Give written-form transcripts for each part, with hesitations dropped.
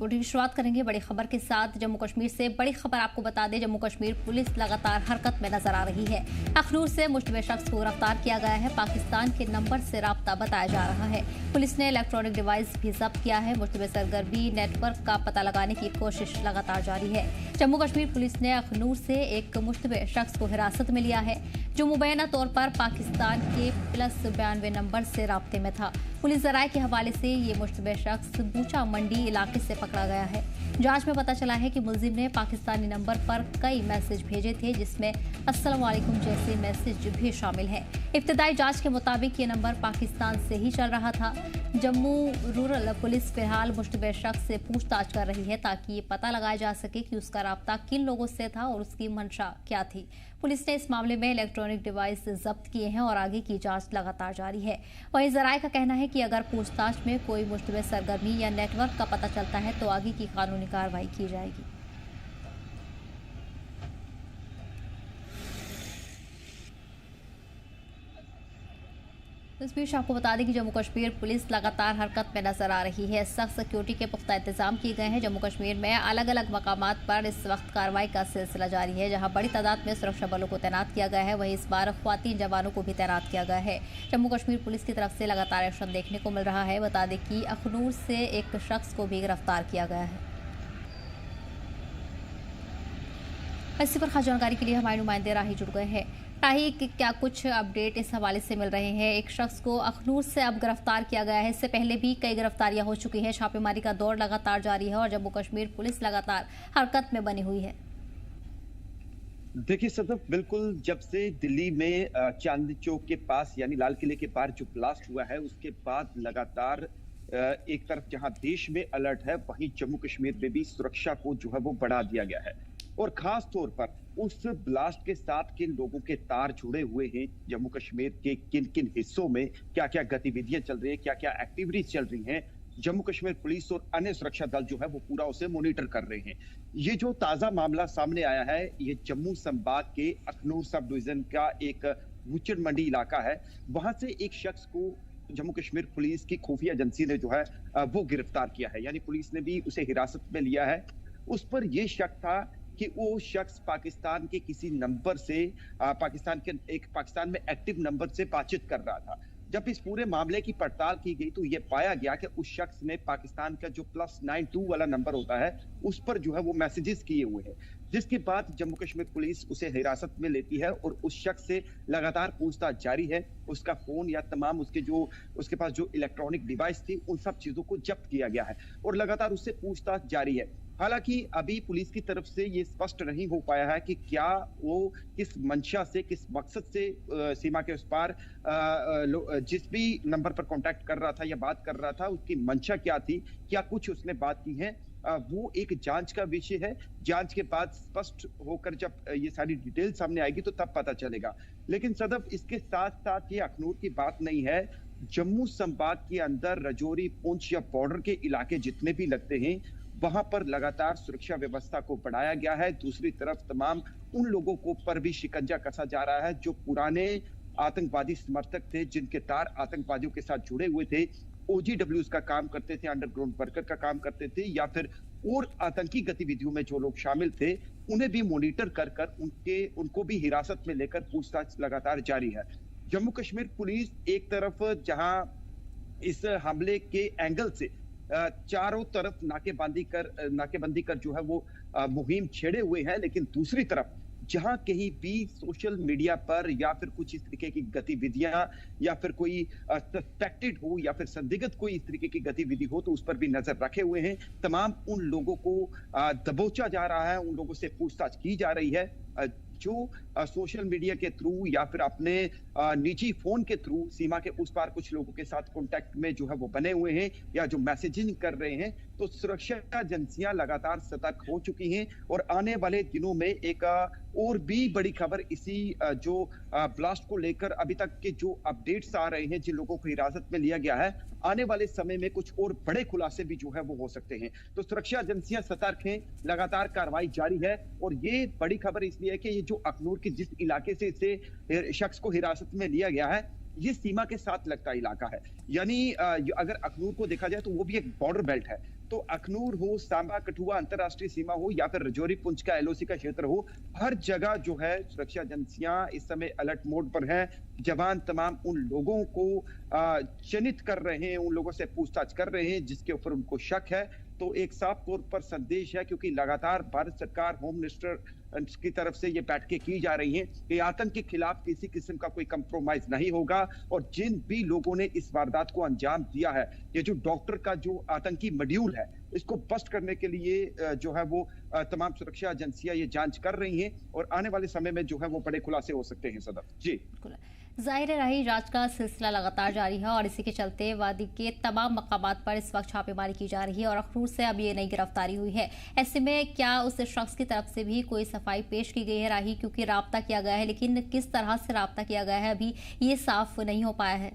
Bulletin की शुरुआत करेंगे बड़ी खबर के साथ। जम्मू कश्मीर से बड़ी खबर आपको बता दें, जम्मू कश्मीर पुलिस लगातार हरकत में नजर आ रही है। अखनूर से मुश्तबे शख्स को गिरफ्तार किया गया है। पाकिस्तान के नंबर से राब्ता बताया जा रहा है। पुलिस ने इलेक्ट्रॉनिक डिवाइस भी जब्त किया है। मुश्तबे सरगर्मी नेटवर्क का पता लगाने की कोशिश लगातार जारी है। जम्मू कश्मीर पुलिस ने अखनूर से एक मुश्तबे शख्स को हिरासत में लिया है, जो मुबैना तौर पर पाकिस्तान के +92 नंबर से राब्ते में था। पुलिस जराये के हवाले से ये मुश्तबे शख्स बूचा मंडी इलाके से पकड़ा गया है। जांच में पता चला है कि मुलजिम ने पाकिस्तानी नंबर पर कई मैसेज भेजे थे, जिसमें अस्सलाम वालेकुम जैसे मैसेज भी शामिल हैं। इब्तिदाई जांच के मुताबिक ये नंबर पाकिस्तान से ही चल रहा था। जम्मू रूरल पुलिस फिलहाल मुश्तबे शख्स से पूछताछ कर रही है, ताकि ये पता लगाया जा सके कि उसका राब्ता किन लोगों से था और उसकी मंशा क्या थी। पुलिस ने इस मामले में इलेक्ट्रॉनिक डिवाइस जब्त किए हैं और आगे की जांच लगातार जारी है। वहीं जराये का कहना है कि अगर पूछताछ में कोई मुश्तबे सरगर्मी या नेटवर्क का पता चलता है तो आगे की कानूनी कार्रवाई की जाएगी। इस बीच आपको बता दें कि जम्मू कश्मीर पुलिस लगातार हरकत में नजर आ रही है। सख्त सिक्योरिटी के पुख्ता इंतजाम किए गए हैं। जम्मू कश्मीर में अलग अलग मकामात पर इस वक्त कार्रवाई का सिलसिला जारी है, जहां बड़ी तादाद में सुरक्षा बलों को तैनात किया गया है। वहीं इस बार ख्वातीन जवानों को भी तैनात किया गया है। जम्मू कश्मीर पुलिस की तरफ से लगातार एक्शन देखने को मिल रहा है। बता दें कि अखनूर से एक शख्स को भी गिरफ्तार किया गया है। इसी पर खास जानकारी के लिए हमारे नुमाइंदे राही जुड़ गए हैं। राही, क्या कुछ अपडेट इस हवाले से मिल रहे हैं? एक शख्स को अखनूर से अब गिरफ्तार किया गया है। इससे पहले भी कई गिरफ्तारियां हो चुकी हैं। छापेमारी का दौर लगातार जारी है और जम्मू कश्मीर पुलिस लगातार हरकत में बनी हुई है। देखिए सदफ, बिल्कुल जब से दिल्ली में चांदनी चौक के पास यानी लाल किले के पार जो ब्लास्ट हुआ है, उसके बाद लगातार एक तरफ जहां देश में अलर्ट है, वहीं जम्मू कश्मीर में भी सुरक्षा को जो है वो बढ़ा दिया गया है। और खास तौर पर उस ब्लास्ट के साथ किन लोगों के तार जुड़े हुए हैं, जम्मू कश्मीर के किन किन हिस्सों में क्या क्या गतिविधियां चल रही है, क्या क्या एक्टिविटीज चल रही हैं, जम्मू कश्मीर पुलिस और अन्य सुरक्षा दल जो है वो पूरा उसे मॉनिटर कर रहे हैं। ये जो ताजा मामला सामने आया है, ये जम्मू संभाग के अखनूर सब डिवीजन का एक वुचड़ मंडी इलाका है। वहां से एक शख्स को जम्मू कश्मीर पुलिस की खुफिया एजेंसी ने जो है वो गिरफ्तार किया है, यानी पुलिस ने भी उसे हिरासत में लिया है। उस पर यह शक था कि वो शख्स पाकिस्तान के किसी नंबर से पाकिस्तान में एक्टिव नंबर से बातचीत कर रहा था। जब इस पूरे मामले की पड़ताल की गई तो यह पाया गया कि उस शख्स ने पाकिस्तान का जो +92 वाला नंबर होता है, उस पर जो है वो मैसेजेस किए हुए हैं। जिसके बाद जम्मू कश्मीर पुलिस उसे हिरासत में लेती है और उस शख्स से लगातार पूछताछ जारी है। उसका फोन या तमाम उसके पास जो इलेक्ट्रॉनिक डिवाइस थी, उन सब चीजों को जब्त किया गया है और लगातार उससे पूछताछ जारी है। हालांकि अभी पुलिस की तरफ से ये स्पष्ट नहीं हो पाया है कि क्या वो किस मंशा से, किस मकसद से सीमा के उस पार जिस भी नंबर पर कांटेक्ट कर रहा था या बात कर रहा था, उसकी मंशा क्या थी, क्या कुछ उसने बात की है, वो एक जांच का विषय है। जांच के बाद स्पष्ट होकर जब ये सारी डिटेल सामने आएगी तो तब पता चलेगा। लेकिन सदफ, इसके साथ साथ ये अखनूर की बात नहीं है। जम्मू संभाग के अंदर रजौरी, पुंछ या बॉर्डर के इलाके जितने भी लगते हैं, वहां पर लगातार सुरक्षा व्यवस्था को बढ़ाया गया है। दूसरी तरफ तमाम उन लोगों को पर भी शिकंजा कसा जा रहा है जो पुराने आतंकवादी समर्थक थे, जिनके तार आतंकवादियों के साथ जुड़े हुए थे, OGWs का काम करते थे, अंडरग्राउंड वर्कर का काम करते थे, या फिर और आतंकी गतिविधियों में जो लोग शामिल थे, उन्हें भी मॉनिटर कर उनको भी हिरासत में लेकर पूछताछ लगातार जारी है। जम्मू कश्मीर पुलिस एक तरफ जहां इस हमले के एंगल से चारों तरफ नाकेबंदी कर जो है वो मुहिम छेड़े हुए हैं, लेकिन दूसरी तरफ जहां कहीं भी सोशल मीडिया पर या फिर कुछ इस तरीके की गतिविधियां या फिर कोई सस्पेक्टेड हो या फिर संदिग्ध कोई इस तरीके की गतिविधि हो, तो उस पर भी नजर रखे हुए हैं। तमाम उन लोगों को दबोचा जा रहा है, उन लोगों से पूछताछ की जा रही है जो सोशल मीडिया के थ्रू या फिर अपने निजी फोन के थ्रू सीमा के उस पार कुछ लोगों के साथ कांटेक्ट में जो है वो बने हुए हैं या जो मैसेजिंग कर रहे हैं। तो सुरक्षा एजेंसियां लगातार सतर्क हो चुकी हैं और आने वाले दिनों में एक और भी बड़ी खबर इसी जो ब्लास्ट को लेकर अभी तक के जो अपडेट्स आ रहे हैं, जिन लोगों को हिरासत में लिया गया है, आने वाले समय में कुछ और बड़े खुलासे भी जो है वो हो सकते हैं। तो सुरक्षा एजेंसियां सतर्क हैं, लगातार कार्रवाई जारी है। और ये बड़ी खबर इसलिए है कि ये जो अखनूर के जिस इलाके से इसे शख्स को हिरासत में लिया गया है, ये सीमा के साथ लगता इलाका है। यानी अगर अखनूर को देखा जाए तो वो भी एक बॉर्डर बेल्ट है। तो अखनूर हो, सांबा कठुआ अंतरराष्ट्रीय सीमा हो या फिर रजौरी पुंछ का एलओसी का क्षेत्र हो, हर जगह जो है सुरक्षा एजेंसियां इस समय अलर्ट मोड पर हैं। जवान तमाम उन लोगों को चिन्हित कर रहे हैं, उन लोगों से पूछताछ कर रहे हैं जिसके ऊपर उनको शक है। तो एक साफ तौर पर संदेश है, क्योंकि लगातार भारत सरकार, होम मिनिस्टर की तरफ से ये बैठकें की जा रही हैं कि आतंक के खिलाफ किसी किस्म का कोई कंप्रोमाइज नहीं होगा। और जिन भी लोगों ने इस वारदात को अंजाम दिया है, ये जो डॉक्टर का जो आतंकी मॉड्यूल है, इसको बस्ट करने के लिए जो है वो तमाम सुरक्षा एजेंसियां ये जांच कर रही हैं और आने वाले समय में जो है वो बड़े खुलासे हो सकते हैं। सदर जी, जाहिर रही जांच का सिलसिला लगातार जारी है और इसी के चलते वादी के तमाम मकामात पर इस वक्त छापेमारी की जा रही है और अखनूर से अब ये नई गिरफ्तारी हुई है। ऐसे में क्या उस शख्स की तरफ से भी कोई सफाई पेश की गई है राही? क्योंकि राब्ता किया गया है, लेकिन किस तरह से राब्ता किया गया है अभी ये साफ नहीं हो पाया है।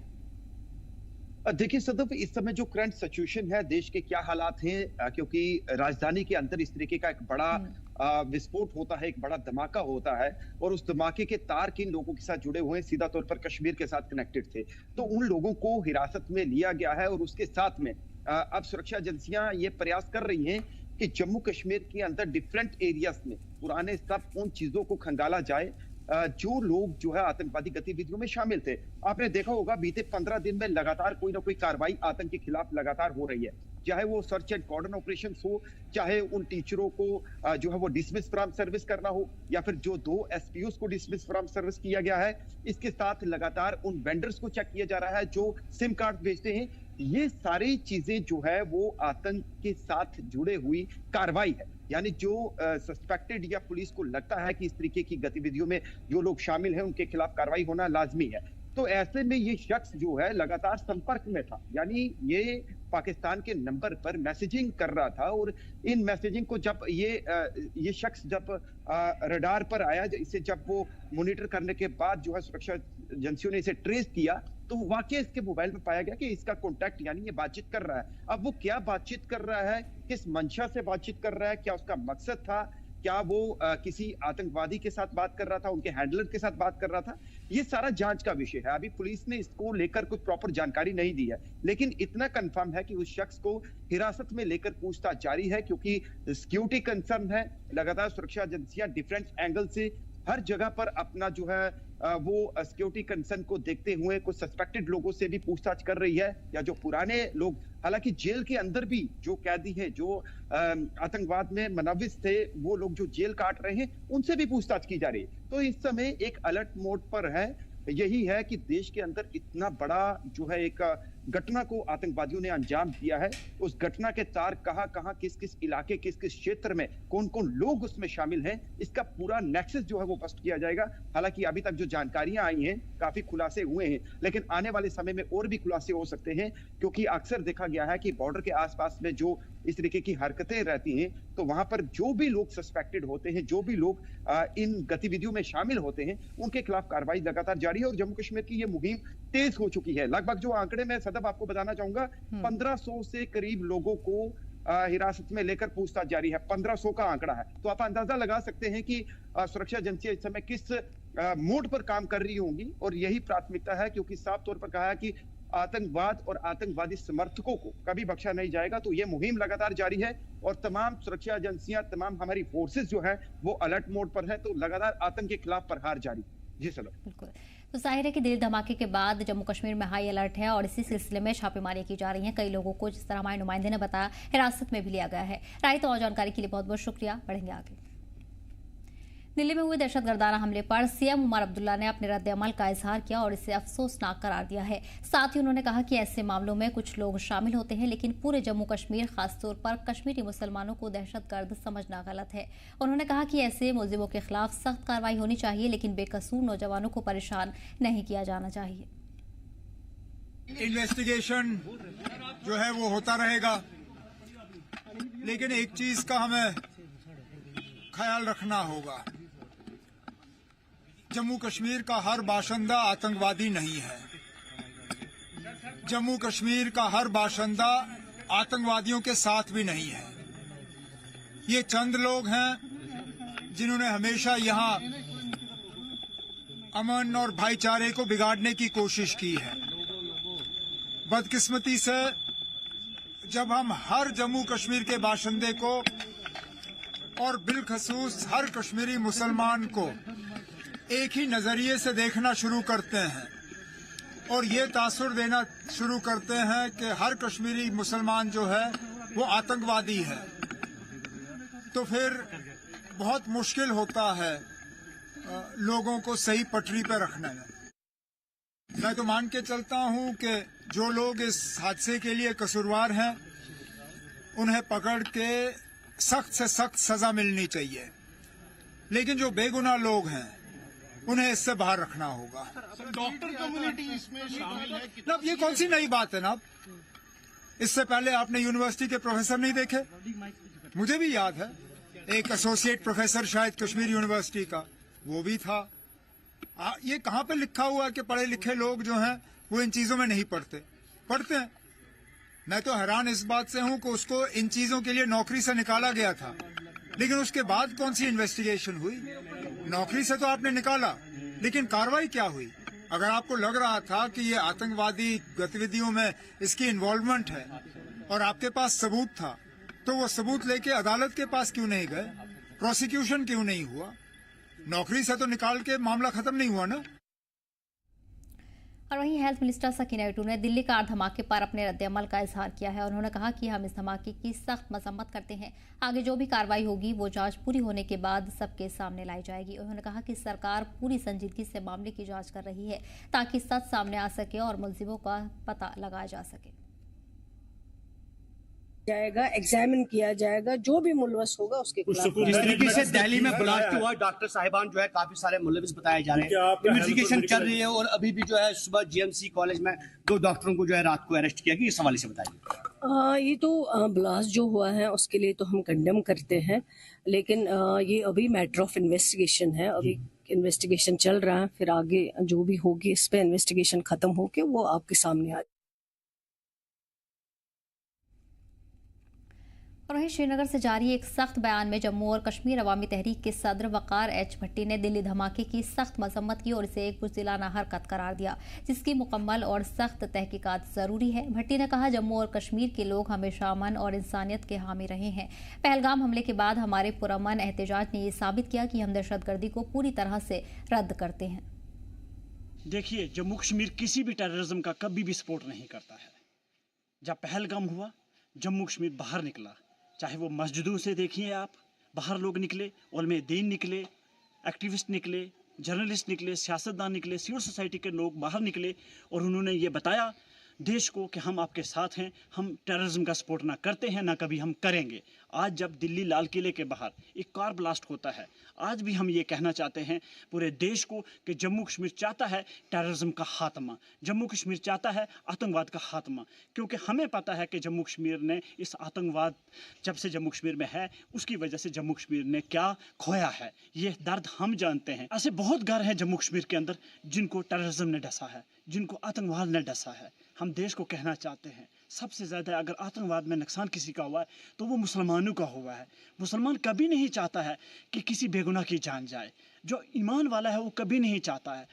देखिए सदफ, इस समय जो करंट सिचुएशन है, देश के क्या हालात हैं, क्योंकि राजधानी के अंदर इस तरीके का एक बड़ा विस्फोट होता है, एक बड़ा धमाका होता है और उस धमाके के तार किन लोगों के साथ जुड़े हुए हैं, सीधा तौर पर कश्मीर के साथ कनेक्टेड थे। तो उन लोगों को हिरासत में लिया गया है और उसके साथ में अब सुरक्षा एजेंसियां ये प्रयास कर रही हैं कि जम्मू कश्मीर के अंदर डिफरेंट एरियाज में पुराने सब उन चीजों को खंगाला जाए जो लोग जो है आतंकवादी गतिविधियों में शामिल थे। आपने देखा होगा बीते 15 दिन में लगातार कोई ना कोई कार्रवाई आतंक के खिलाफ लगातार हो रही है, चाहे वो सर्च एंड कॉर्डन ऑपरेशन हो, चाहे उन टीचरों को जो है वो डिसमिस फ्रॉम सर्विस करना हो, या फिर जो 2 एसपीओस को डिसमिस फ्रॉम सर्विस किया गया है। इसके साथ लगातार उन वेंडर्स को चेक किया जा रहा है जो सिम कार्ड बेचते हैं। ये सारी चीजें जो है वो आतंक के साथ जुड़े हुई कार्रवाई है, यानी जो सस्पेक्टेड या पुलिस को लगता है कि इस तरीके की गतिविधियों में जो लोग शामिल हैं उनके खिलाफ कार्रवाई होना लाजमी है। तो ऐसे में ये शख्स जो है लगातार संपर्क में था, यानी ये पाकिस्तान के नंबर पर मैसेजिंग कर रहा था और इन मैसेजिंग को जब ये शख्स जब रडार पर आया, इसे जब वो मॉनिटर करने के बाद जो है सुरक्षा एजेंसियों ने इसे ट्रेस किया, तो वाकई इसके मोबाइल में पाया गया कि इसका कॉन्टैक्ट यानी ये बातचीत कर रहा है। अब वो क्या बातचीत कर रहा है, किस मंशा से बातचीत कर रहा है, क्या उसका मकसद था, क्या वो किसी आतंकवादी के साथ बात कर रहा था, उनके हैंडलर के साथ बात कर रहा था, ये सारा जांच का विषय है। अभी पुलिस ने इसको लेकर कुछ प्रॉपर जानकारी नहीं दी है, लेकिन इतना कंफर्म है कि उस शख्स को हिरासत में लेकर पूछताछ जारी है, क्योंकि सिक्योरिटी कंसर्न है। लगातार सुरक्षा एजेंसियां डिफरेंट एंगल से हर जगह पर अपना जो है वो सिक्योरिटी कंसर्न को देखते हुए कुछ सस्पेक्टेड लोगों से भी पूछताछ कर रही है, या जो पुराने लोग, हालांकि जेल के अंदर भी जो कैदी हैं जो आतंकवाद में मुलव्विस थे, वो लोग जो जेल काट रहे हैं उनसे भी पूछताछ की जा रही है। तो इस समय एक अलर्ट मोड पर है। यही है कि देश के अंदर इतना बड़ा जो है एक घटना को आतंकवादियों ने अंजाम दिया है, उस घटना के तार कहां कहां, किस किस इलाके, किस किस क्षेत्र में कौन कौन लोग उसमें शामिल हैं, इसका पूरा नेक्सस जो है वो बस्ट किया जाएगा। हालांकि अभी तक जो जानकारियां आई हैं काफी खुलासे हुए हैं, लेकिन आने वाले समय में और भी खुलासे हो सकते हैं, क्योंकि अक्सर देखा गया है कि बॉर्डर के आसपास में जो इस तरीके की हरकतें रहती हैं, तो वहां पर जो भी लोग सस्पेक्टेड होते हैं, जो भी लोग इन गतिविधियों में शामिल होते हैं, उनके खिलाफ कार्रवाई लगातार जारी है और जम्मू कश्मीर की ये मुहिम तेज हो चुकी है। लगभग जो आंकड़े मैं सदब आपको बताना चाहूंगा, 1500 से करीब लोगों को हिरासत में लेकर पूछताछ जारी है। 1500 का आंकड़ा है, तो आप अंदाजा लगा सकते हैं कि सुरक्षा एजेंसियां इस समय किस मोड पर काम कर रही होंगी, और यही प्राथमिकता है, क्योंकि साफ तौर पर कहा है कि आतंकवाद और आतंकवादी समर्थकों को कभी बख्शा नहीं जाएगा। तो ये मुहिम लगातार जारी है और तमाम सुरक्षा एजेंसियां, तमाम हमारी फोर्सेस जो है वो अलर्ट मोड पर है, तो लगातार आतंक के खिलाफ प्रहार जारी। जी सर, बिल्कुल। तो जाहिर है कि दिल्ली धमाके के बाद जम्मू कश्मीर में हाई अलर्ट है और इसी सिलसिले में छापेमारी की जा रही है। कई लोगों को, जिस तरह हमारे नुमाइंदे ने बताया, हिरासत में भी लिया गया है। राइट, और जानकारी के लिए बहुत बहुत शुक्रिया। बढ़ेंगे आगे। दिल्ली में हुए दहशतगर्दाना हमले पर सीएम उमर अब्दुल्ला ने अपने रद्द-ए-अमल का इजहार किया और इसे अफसोसनाक करार दिया है। साथ ही उन्होंने कहा कि ऐसे मामलों में कुछ लोग शामिल होते हैं, लेकिन पूरे जम्मू कश्मीर, खासतौर पर कश्मीरी मुसलमानों को दहशतगर्द समझना गलत है। उन्होंने कहा कि ऐसे मुलजिमों के खिलाफ सख्त कार्रवाई होनी चाहिए, लेकिन बेकसूर नौजवानों को परेशान नहीं किया जाना चाहिए। इन्वेस्टिगेशन जो है वो होता रहेगा, लेकिन एक चीज का हमें ख्याल रखना होगा, जम्मू कश्मीर का हर बाशिंदा आतंकवादी नहीं है। जम्मू कश्मीर का हर बाशिंदा आतंकवादियों के साथ भी नहीं है। ये चंद लोग हैं जिन्होंने हमेशा यहाँ अमन और भाईचारे को बिगाड़ने की कोशिश की है। बदकिस्मती से जब हम हर जम्मू कश्मीर के बाशिंदे को और बिलखसूस हर कश्मीरी मुसलमान को एक ही नजरिए से देखना शुरू करते हैं और ये तासुर देना शुरू करते हैं कि हर कश्मीरी मुसलमान जो है वो आतंकवादी है, तो फिर बहुत मुश्किल होता है लोगों को सही पटरी पर रखने में। मैं तो मान के चलता हूं कि जो लोग इस हादसे के लिए कसूरवार हैं उन्हें पकड़ के सख्त से सख्त सजा मिलनी चाहिए, लेकिन जो बेगुनाह लोग हैं उन्हें इससे बाहर रखना होगा। डॉक्टर कम्युनिटी इसमें शामिल है कि ना ये कौन सी नई बात है ना? इससे पहले आपने यूनिवर्सिटी के प्रोफेसर नहीं देखे? मुझे भी याद है एक एसोसिएट प्रोफेसर शायद कश्मीर यूनिवर्सिटी का, वो भी था। ये कहाँ पे लिखा हुआ है कि पढ़े लिखे लोग जो हैं वो इन चीजों में नहीं पढ़ते हैं। मैं तो हैरान इस बात से हूं कि उसको इन चीजों के लिए नौकरी से निकाला गया था, लेकिन उसके बाद कौन सी इन्वेस्टिगेशन हुई? नौकरी से तो आपने निकाला, लेकिन कार्रवाई क्या हुई? अगर आपको लग रहा था कि ये आतंकवादी गतिविधियों में इसकी इन्वॉल्वमेंट है और आपके पास सबूत था, तो वो सबूत लेके अदालत के पास क्यों नहीं गए? प्रोसिक्यूशन क्यों नहीं हुआ? नौकरी से तो निकाल के मामला खत्म नहीं हुआ ना। और वहीं हेल्थ मिनिस्टर सकीना याटू ने दिल्ली कार धमाके पर अपने रद्देअमल का इजहार किया है। उन्होंने कहा कि हम इस धमाके की सख्त मजम्मत करते हैं। आगे जो भी कार्रवाई होगी वो जांच पूरी होने के बाद सबके सामने लाई जाएगी। उन्होंने कहा कि सरकार पूरी संजीदगी से मामले की जांच कर रही है ताकि सच सामने आ सके और मुलजिमों का पता लगाया जा सके। जाएगा, एग्जामिन किया जाएगा, जो भी मुलवस होगा उसके खिलाफ। जिस तरीके से दिल्ली में ब्लास्ट हुआ, डॉक्टर साहिबान जो है काफी सारे मुलविस बताए जा रहे हैं, इन्वेस्टिगेशन चल रही है और अभी भी जो है सुबह जीएमसी कॉलेज में 2 डॉक्टरों को जो है रात को अरेस्ट किया गया। इस हवाले से बताइए। ये तो ब्लास्ट जो हुआ है उसके लिए तो हम कंडेम करते हैं, लेकिन ये अभी मैटर ऑफ इन्वेस्टिगेशन है। अभी इन्वेस्टिगेशन चल रहा है, फिर आगे जो भी होगी इस पे इन्वेस्टिगेशन खत्म होके वो आपके सामने आ। और वहीं श्रीनगर से जारी एक सख्त बयान में जम्मू और कश्मीर अवामी तहरीक के सदर वकार एच भट्टी ने दिल्ली धमाके की सख्त मजम्मत की और इसे एक बुज़दिलाना हरकत करार दिया जिसकी मुकम्मल और सख्त तहकीकात जरूरी है। भट्टी ने कहा, जम्मू और कश्मीर के लोग हमेशा अमन और इंसानियत के हामी रहे हैं। पहलगाम हमले के बाद हमारे पुरअमन एहतजाज ने यह साबित किया कि हम दहशतगर्दी को पूरी तरह से रद्द करते हैं। देखिए, जम्मू कश्मीर किसी भी टेररिज्म का कभी भी सपोर्ट नहीं करता है। जब पहलगाम हुआ, जम्मू कश्मीर बाहर निकला, चाहे वो मस्जिदों से देखिए आप, बाहर लोग निकले, उलमे दीन निकले, एक्टिविस्ट निकले, जर्नलिस्ट निकले, सियासतदान निकले, सिविल सोसाइटी के लोग बाहर निकले और उन्होंने ये बताया देश को कि हम आपके साथ हैं, हम टेररिज्म का सपोर्ट ना करते हैं, ना कभी हम करेंगे। आज जब दिल्ली लाल किले के बाहर एक कार ब्लास्ट होता है, आज भी हम ये कहना चाहते हैं पूरे देश को कि जम्मू कश्मीर चाहता है टेररिज्म का खात्मा, जम्मू कश्मीर चाहता है आतंकवाद का खात्मा, क्योंकि हमें पता है कि जम्मू कश्मीर ने इस आतंकवाद जब से जम्मू कश्मीर में है उसकी वजह से जम्मू कश्मीर ने क्या खोया है, ये दर्द हम जानते हैं। ऐसे बहुत घर हैं जम्मू कश्मीर के अंदर जिनको टेररिज्म ने डसा है, जिनको आतंकवाद ने डसा है। हम देश को कहना चाहते हैं सबसे ज़्यादा अगर आतंकवाद में नुकसान किसी का हुआ है तो वो मुसलमानों का हुआ है। मुसलमान कभी नहीं चाहता है कि किसी बेगुनाह की जान जाए, जो ईमान वाला है वो कभी नहीं चाहता है।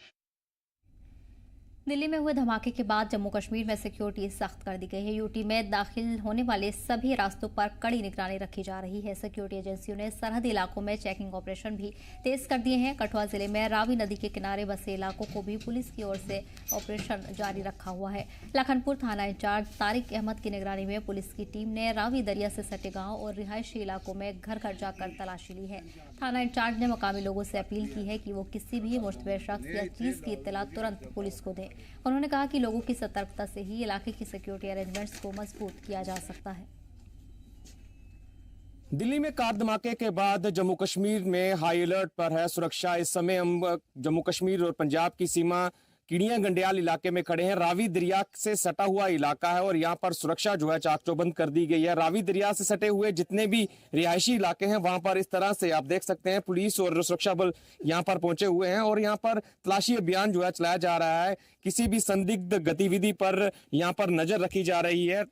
दिल्ली में हुए धमाके के बाद जम्मू कश्मीर में सिक्योरिटी सख्त कर दी गई है। यूटी में दाखिल होने वाले सभी रास्तों पर कड़ी निगरानी रखी जा रही है। सिक्योरिटी एजेंसियों ने सरहदी इलाकों में चेकिंग ऑपरेशन भी तेज कर दिए हैं। कठुआ जिले में रावी नदी के किनारे बसे इलाकों को भी पुलिस की ओर से ऑपरेशन जारी रखा हुआ है। लखनपुर थाना इंचार्ज तारिक अहमद की निगरानी में पुलिस की टीम ने रावी दरिया से सटे गाँव और रिहायशी इलाकों में घर घर जाकर तलाशी ली है। थाना इंचार्ज ने मकामी लोगों से अपील की है कि वो किसी भी मुश्तबह शख्स या चीज की इत्तला तुरंत पुलिस को दें। उन्होंने कहा कि लोगों की सतर्कता से ही इलाके की सिक्योरिटी अरेंजमेंट्स को मजबूत किया जा सकता है। दिल्ली में कार धमाके के बाद जम्मू कश्मीर में हाई अलर्ट पर है सुरक्षा। इस समय हम जम्मू कश्मीर और पंजाब की सीमा किड़िया गंडियाल इलाके में खड़े हैं। रावी दरिया से सटा हुआ इलाका है और यहाँ पर सुरक्षा जो है चाक चौबंद कर दी गई है। रावी दरिया से सटे हुए जितने भी रिहायशी इलाके हैं वहां पर इस तरह से आप देख सकते हैं पुलिस और सुरक्षा बल यहाँ पर पहुंचे हुए हैं और यहाँ पर तलाशी अभियान जो है चलाया जा रहा है किसी भी संदिग्ध गतिविधि पर यहाँ पर नजर रखी जा रही है।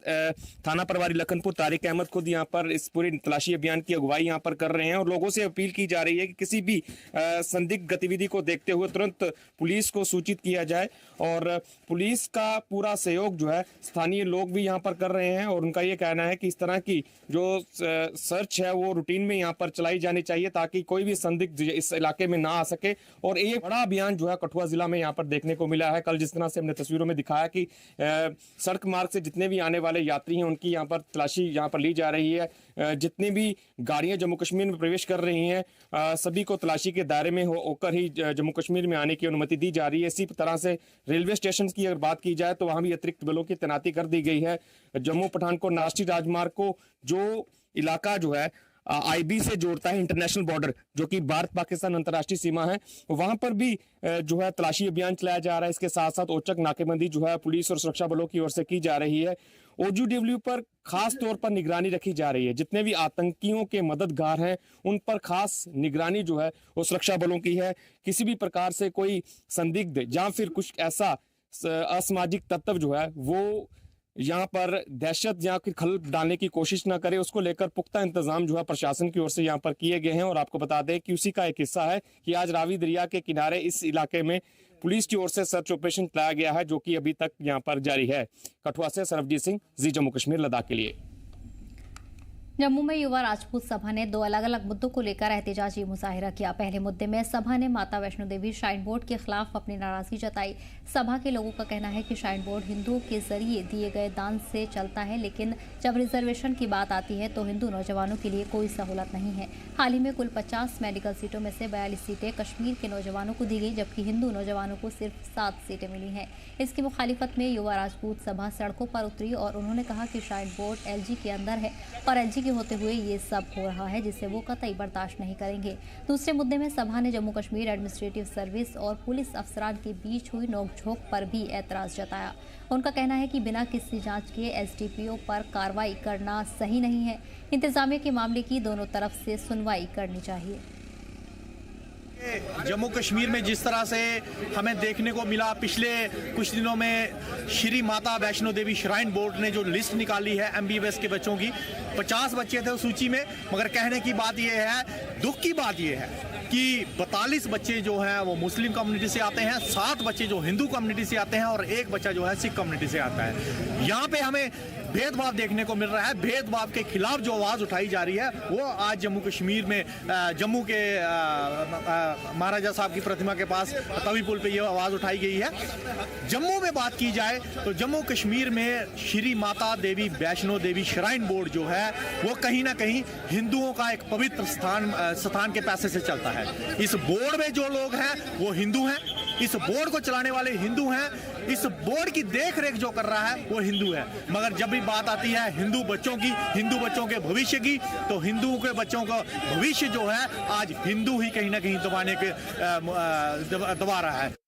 थाना प्रभारी लखनपुर तारिक अहमद खुद यहाँ पर इस पूरी तलाशी अभियान की अगुवाई यहाँ पर कर रहे हैं और लोगों से अपील की जा रही है कि किसी भी संदिग्ध गतिविधि को देखते हुए तुरंत पुलिस को सूचित किया जाए। और पुलिस का पूरा सहयोग जो है स्थानीय लोग भी यहाँ पर कर रहे हैं और उनका ये कहना है कि इस तरह की जो सर्च है वो रूटीन में यहाँ पर चलाई जानी चाहिए ताकि कोई भी संदिग्ध इस इलाके में ना आ सके। और ये बड़ा अभियान जो है कठुआ जिला में यहाँ पर देखने को मिला है। कल जिस तरह से हमने तस्वीरों में दिखाया कि सड़क मार्ग से जितने भी आने वाले यात्री हैं उनकी यहाँ पर तलाशी यहाँ पर ली जा रही है। जितनी भी गाड़ियां जम्मू कश्मीर में प्रवेश कर रही हैं सभी को तलाशी के दायरे में होकर ही जम्मू कश्मीर में आने की अनुमति दी जा रही है। इसी तरह से रेलवे स्टेशन की अगर बात की जाए तो वहां भी अतिरिक्त बलों की तैनाती कर दी गई है। जम्मू पठानकोट राष्ट्रीय राजमार्ग को जो इलाका जो है आईबी से जोड़ता है, इंटरनेशनल बॉर्डर जो कि भारत पाकिस्तान अंतर्राष्ट्रीय सीमा है, वहां पर भी जो है तलाशी अभियान चलाया जा रहा है। इसके साथ साथ औचक नाकेबंदी जो है पुलिस और सुरक्षा बलों की ओर से की जा रही है। OGW पर खास तौर पर निगरानी रखी जा रही है। जितने भी आतंकियों के मददगार हैं उन पर खास निगरानी जो है वो सुरक्षा बलों की है। किसी भी प्रकार से कोई संदिग्ध या फिर कुछ ऐसा असामाजिक तत्व जो है वो यहाँ पर दहशत या फिर खलल डालने की कोशिश ना करे, उसको लेकर पुख्ता इंतजाम जो है प्रशासन की ओर से यहाँ पर किए गए हैं। और आपको बता दें कि उसी का एक हिस्सा है कि आज रावी दरिया के किनारे इस इलाके में पुलिस की ओर से सर्च ऑपरेशन चलाया गया है जो कि अभी तक यहाँ पर जारी है। कठुआ से सरबजीत सिंह, जी जम्मू कश्मीर लद्दाख के लिए। जम्मू में युवा राजपूत सभा ने 2 अलग अलग मुद्दों को लेकर एहतजाजी मुजाहिरा किया। पहले मुद्दे में सभा ने माता वैष्णो देवी श्राइन बोर्ड के खिलाफ अपनी नाराजगी जताई। सभा के लोगों का कहना है कि श्राइन बोर्ड हिंदुओं के जरिए दिए गए दान से चलता है, लेकिन जब रिजर्वेशन की बात आती है तो हिंदू नौजवानों के लिए कोई सहूलत नहीं है। हाल ही में कुल 50 मेडिकल सीटों में से 42 सीटें कश्मीर के नौजवानों को दी गई, जबकि हिंदू नौजवानों को सिर्फ 7 सीटें मिली हैं। इसकी मुखालिफत में युवा राजपूत सभा सड़कों पर उतरी और उन्होंने कहा कि श्राइन बोर्ड LG के अंदर है और LG के होते हुए ये सब हो रहा है जिसे वो कतई बर्दाश्त नहीं करेंगे। दूसरे मुद्दे में सभा ने जम्मू कश्मीर एडमिनिस्ट्रेटिव सर्विस और पुलिस अफसरान के बीच हुई नोकझोंक पर भी एतराज जताया। उनका कहना है कि बिना किसी जांच के SDPO पर कार्रवाई करना सही नहीं है। इंतजामिया के मामले की दोनों तरफ से सुनवाई करनी चाहिए। जम्मू कश्मीर में जिस तरह से हमें देखने को मिला पिछले कुछ दिनों में श्री माता वैष्णो देवी श्राइन बोर्ड ने जो लिस्ट निकाली है MBBS के बच्चों की, 50 बच्चे थे उस सूची में, मगर कहने की बात यह है, दुख की बात यह है कि 42 बच्चे जो हैं वो मुस्लिम कम्युनिटी से आते हैं, 7 बच्चे जो हिंदू कम्युनिटी से आते हैं और 1 बच्चा जो है सिख कम्युनिटी से आता है। यहाँ पे हमें भेदभाव देखने को मिल रहा है। भेदभाव के खिलाफ जो आवाज़ उठाई जा रही है वो आज जम्मू कश्मीर में जम्मू के महाराजा साहब की प्रतिमा के पास तवी पुल पे ये आवाज़ उठाई गई है। जम्मू में बात की जाए तो जम्मू कश्मीर में श्री माता देवी वैष्णो देवी श्राइन बोर्ड जो है वो कहीं ना कहीं हिंदुओं का एक पवित्र स्थान के पैसे से चलता है। इस बोर्ड में जो लोग हैं वो हिंदू हैं, इस बोर्ड को चलाने वाले हिंदू हैं, इस बोर्ड की देख रेख जो कर रहा है वो हिंदू है। मगर जब भी बात आती है हिंदू बच्चों की, हिंदू बच्चों के भविष्य की, तो हिंदुओं के बच्चों का भविष्य जो है आज हिंदू ही कहीं ना कहीं दबा रहा है।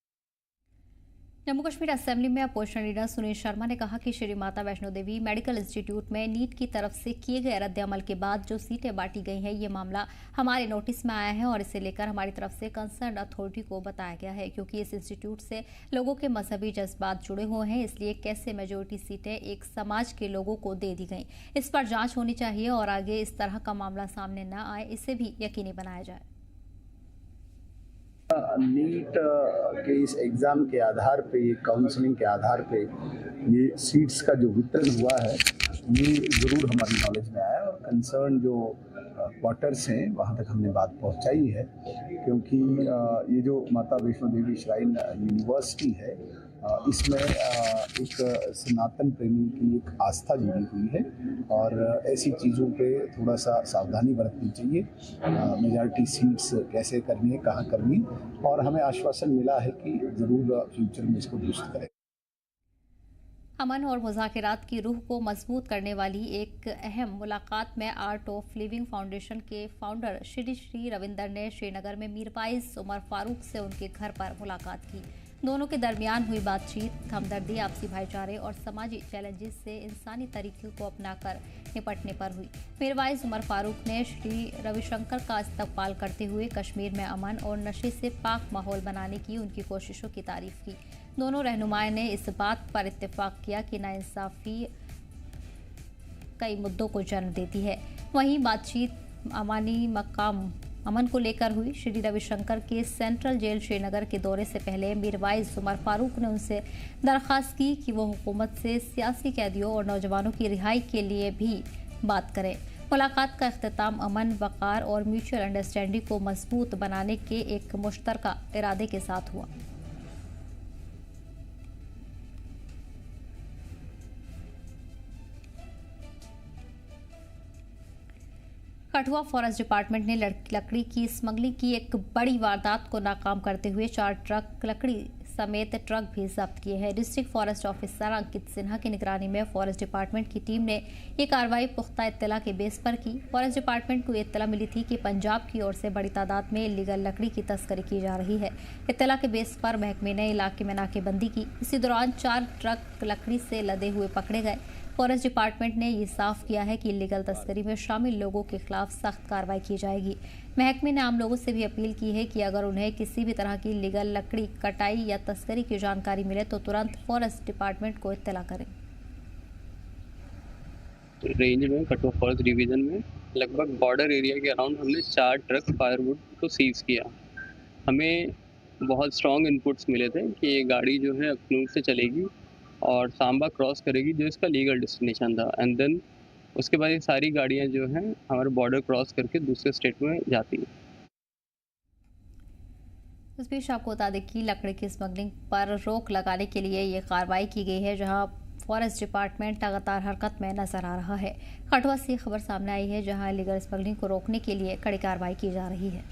जम्मू कश्मीर असेंबली में अपोजिशन लीडर सुनील शर्मा ने कहा कि श्री माता वैष्णो देवी मेडिकल इंस्टीट्यूट में नीट की तरफ से किए गए रद्द अमल के बाद जो सीटें बांटी गई हैं, ये मामला हमारे नोटिस में आया है और इसे लेकर हमारी तरफ से कंसर्न अथॉरिटी को बताया गया है। क्योंकि इस इंस्टीट्यूट से लोगों के मजहबी जज्बात जुड़े हुए हैं, इसलिए कैसे मेजोरिटी सीटें एक समाज के लोगों को दे दी गई, इस पर जाँच होनी चाहिए और आगे इस तरह का मामला सामने न आए, इसे भी यकीनी बनाया जाए। नीट के इस एग्ज़ाम के आधार पे, ये काउंसलिंग के आधार पे ये सीट्स का जो वितरण हुआ है ये ज़रूर हमारी नॉलेज में आया और कंसर्न जो क्वार्टर्स हैं वहाँ तक हमने बात पहुँचाई है। क्योंकि ये जो माता वैष्णो देवी श्राइन यूनिवर्सिटी है इसमें एक सनातन प्रेमी की एक आस्था जुड़ी हुई है और ऐसी चीज़ों पे थोड़ा सा सावधानी बरतनी चाहिए। मेजॉरिटी सीट्स कैसे करनी है, कहाँ करनी है, और हमें आश्वासन मिला है कि ज़रूर फ्यूचर में इसको दुरुस्त करें। अमन और मुज़ाकरात की रूह को मजबूत करने वाली एक अहम मुलाकात में आर्ट ऑफ लिविंग फाउंडेशन के फाउंडर श्री रविंदर ने श्रीनगर में मीरवाइज उमर फारूक से उनके घर पर मुलाकात की। दोनों के दरमियान हुई बातचीत हमदर्दी, आपसी भाईचारे और समाजी चैलेंजेस से इंसानी तरीके को अपनाकर निपटने पर हुई। मीरवाइज उमर फारूक ने श्री रविशंकर का इस्तकबाल करते हुए कश्मीर में अमन और नशे से पाक माहौल बनाने की उनकी कोशिशों की तारीफ की। दोनों रहनुमाओं ने इस बात पर इत्तेफाक किया कि नाइंसाफी कई मुद्दों को जन्म देती है। वहीं बातचीत अमानी मकाम अमन को लेकर हुई। श्री रविशंकर के सेंट्रल जेल श्रीनगर के दौरे से पहले मीरवाइज उमर फारूक ने उनसे दरख्वास्त की कि वो हुकूमत से सियासी कैदियों और नौजवानों की रिहाई के लिए भी बात करें। मुलाकात का इख्तिताम अमन, वक़ार और म्यूचुअल अंडरस्टैंडिंग को मजबूत बनाने के एक मुश्तरका इरादे के साथ हुआ। कठुआ फॉरेस्ट डिपार्टमेंट ने लकड़ी की स्मगलिंग की एक बड़ी वारदात को नाकाम करते हुए 4 ट्रक लकड़ी समेत ट्रक भी जब्त किए हैं। डिस्ट्रिक्ट फॉरेस्ट ऑफिसर अंकित सिन्हा की निगरानी में फॉरेस्ट डिपार्टमेंट की टीम ने ये कार्रवाई पुख्ता इत्तला के बेस पर की। फॉरेस्ट डिपार्टमेंट को इत्तला मिली थी कि पंजाब की ओर से बड़ी तादाद में इलीगल लकड़ी की तस्करी की जा रही है। इत्तला के बेस पर महकमे ने इलाके में नाकेबंदी की। इसी दौरान 4 ट्रक लकड़ी से लदे हुए पकड़े गए। फॉरेस्ट डिपार्टमेंट ने ये साफ किया है कि इलीगल तस्करी में शामिल लोगों के खिलाफ सख्त कार्रवाई की जाएगी। महकमे ने आम लोगों से भी अपील की है कि अगर उन्हें किसी भी तरह की इलीगल लकड़ी कटाई या तस्करी की जानकारी मिले तो तुरंत फॉरेस्ट डिपार्टमेंट को इत्तला करें। रेंज में कठुआ फॉरेस्ट डिवीजन में लगभग बॉर्डर एरिया के अराउंड हमने 4 ट्रक फायरवुड को सीज किया। हमें बहुत स्ट्रॉन्ग इनपुट्स मिले थे कि ये गाड़ी जो है अखनूर से चलेगी और सांबा क्रॉस करेगी, जो इसका लीगल डेस्टिनेशन था। एंड देन उसके बाद ये सारी गाड़ियां जो हैं हमारे बॉर्डर क्रॉस करके दूसरे स्टेट में जाती हैं। इस बीच आपको बता दें कि लकड़ी की स्मगलिंग पर रोक लगाने के लिए ये कार्रवाई की गई है, जहां फॉरेस्ट डिपार्टमेंट लगातार हरकत में नजर आ रहा है। कठुआ से खबर सामने आई है, जहां इलीगल स्मगलिंग को रोकने के लिए कड़ी कार्रवाई की जा रही है।